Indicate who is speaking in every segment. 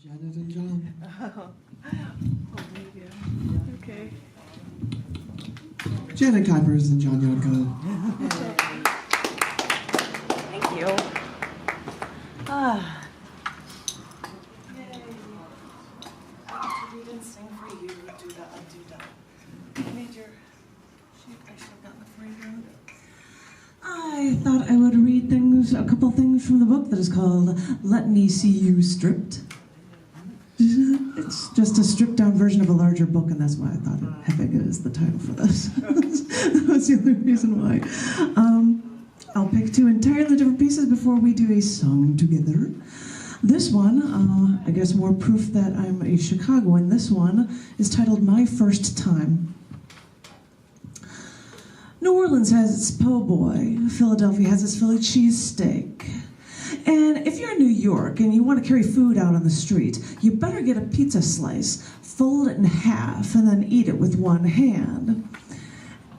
Speaker 1: Janet and John.
Speaker 2: Okay.
Speaker 1: Janet Kuypers and John Yonko.
Speaker 2: Thank you. Yay. I read and sing for you. Do that, do that. I need your sheet. I should have gotten it for you. I thought I would read a couple things from the book that is called Let Me See You Stripped. It's just a stripped down version of a larger book, and that's why I thought Epic is the title for this. That was the only reason why. I'll pick two entirely different pieces before we do a song together. This one, I guess more proof that I'm a Chicagoan. This one is titled My First Time. New Orleans has its po' boy. Philadelphia has its Philly cheesesteak. And if you're in New York and you want to carry food out on the street, you better get a pizza slice, fold it in half, and then eat it with one hand.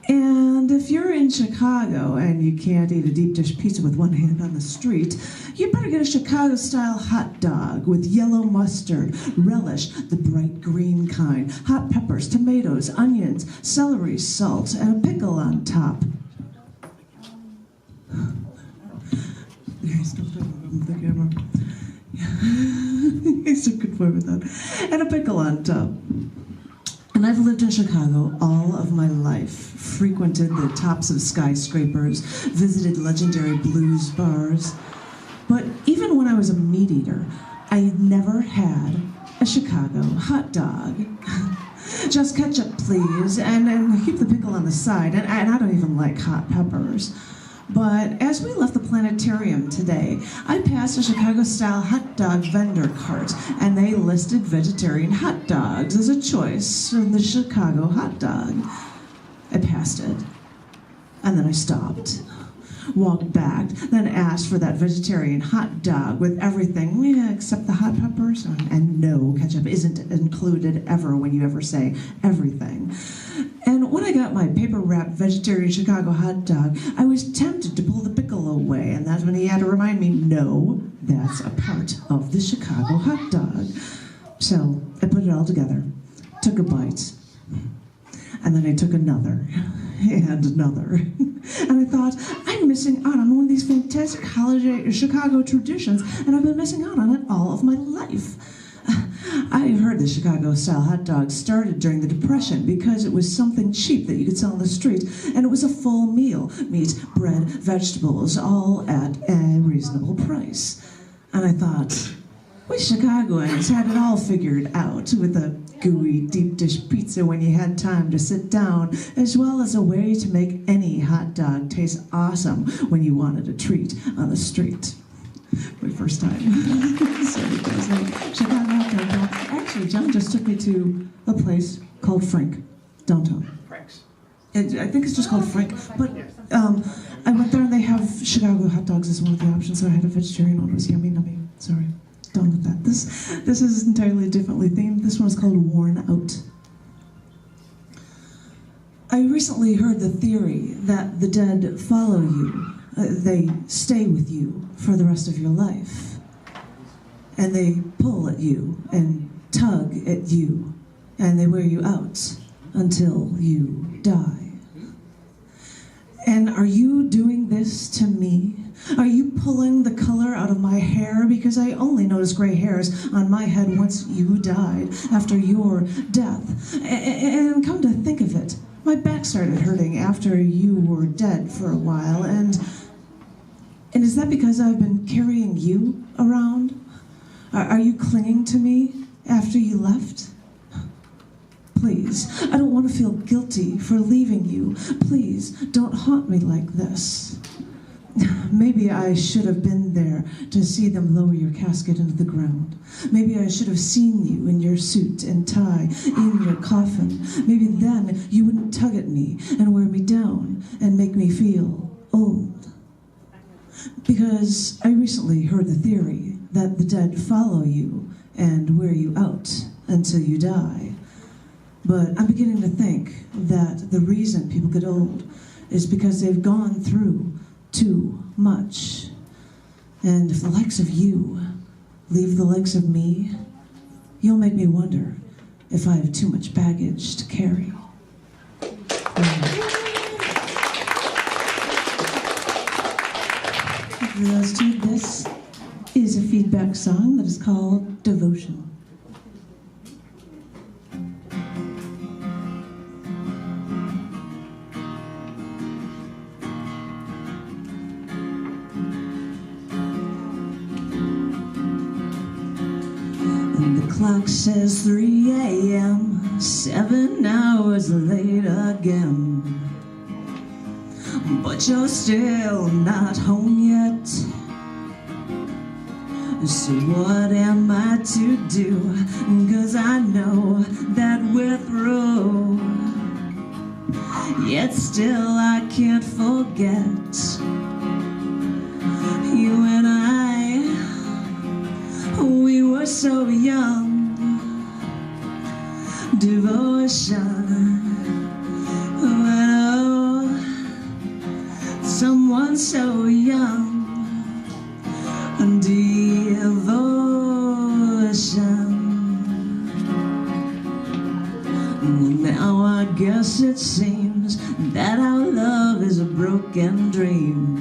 Speaker 2: And if you're in Chicago and you can't eat a deep dish pizza with one hand on the street, you better get a Chicago-style hot dog with yellow mustard, relish, the bright green kind, hot peppers, tomatoes, onions, celery, salt, and a pickle on top. The camera. He's a good boy with that. And a pickle on top. And I've lived in Chicago all of my life, frequented the tops of skyscrapers, visited legendary blues bars. But even when I was a meat eater, I never had a Chicago hot dog. Just ketchup, please, and keep the pickle on the side. And I don't even like hot peppers. But as we left the planetarium today, I passed a Chicago-style hot dog vendor cart, and they listed vegetarian hot dogs as a choice in the Chicago hot dog. I passed it, and then I stopped, walked back, then asked for that vegetarian hot dog with everything except the hot peppers, and no, ketchup isn't included ever when you ever say everything. And when I got my paper-wrapped vegetarian Chicago hot dog, I was tempted to pull the pickle away, and that's when he had to remind me, no, that's a part of the Chicago hot dog. So I put it all together, took a bite, and then I took another, and another. And I thought, I'm missing out on one of these fantastic holiday Chicago traditions, and I've been missing out on it all of my life. I've heard the Chicago-style hot dog started during the Depression because it was something cheap that you could sell on the street, and it was a full meal, meat, bread, vegetables, all at a reasonable price. And I thought, we Chicagoans had it all figured out with a gooey deep dish pizza when you had time to sit down, as well as a way to make any hot dog taste awesome when you wanted a treat on the street. My first time. Sorry, guys. Chicago hot dog. Actually, John just took me to a place called Frank, downtown.
Speaker 3: Frank's.
Speaker 2: I think it's just called Frank. But I went there and they have Chicago hot dogs as one of the options, so I had a vegetarian one. It was yummy, nummy. Sorry, done with that. This is entirely differently themed. This one is called Worn Out. I recently heard the theory that the dead follow you. They stay with you for the rest of your life. And they pull at you and tug at you, and they wear you out until you die. And are you doing this to me? Are you pulling the color out of my hair? Because I only noticed gray hairs on my head once you died, after your death. And come to think of it, my back started hurting after you were dead for a while, and is that because I've been carrying you around? Are you clinging to me after you left? Please, I don't want to feel guilty for leaving you. Please, don't haunt me like this. Maybe I should have been there to see them lower your casket into the ground. Maybe I should have seen you in your suit and tie in your coffin. Maybe then you wouldn't tug at me and wear me down and make me feel old. Because I recently heard the theory that the dead follow you and wear you out until you die. But I'm beginning to think that the reason people get old is because they've gone through too much. And if the likes of you leave the likes of me you'll make me wonder if I have too much baggage to carry. For those two, this is a feedback song that is called Devotion. The clock says 3 a.m., 7 hours late again. But you're still not home yet. So what am I to do? 'Cause I know that we're through. Yet still I can't forget you and I. We were so young. Devotion. Oh, someone so young. Devotion. Now I guess it seems that our love is a broken dream.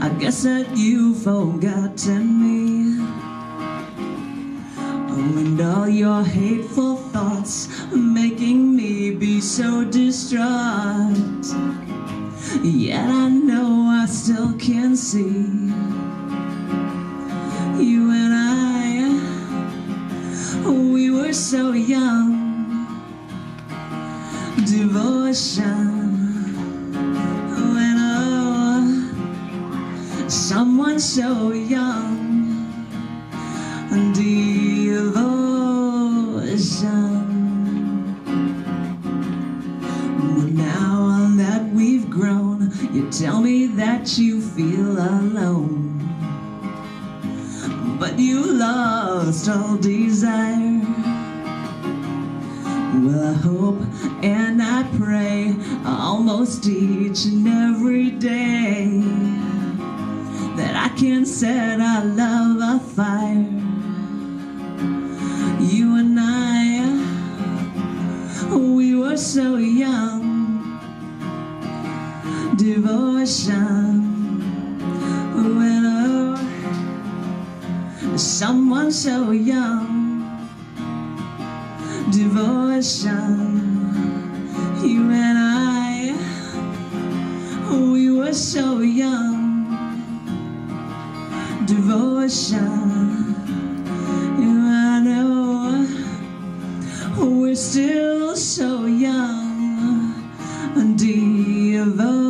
Speaker 2: I guess that you've forgotten me. Oh, and all your hateful thoughts making me be so distraught. Yet I know I still can see you and I. We were so young. Devotion. When someone so young. Devotion. Now that we've grown, you tell me that you feel alone, but you lost all desire. Well, I hope and I pray almost each and every day that I can set our love afire. You and I, we were so young. Devotion. When someone so young. Devotion. You and I, we were so young. Devotion. You and I, we're still so young. Devotion.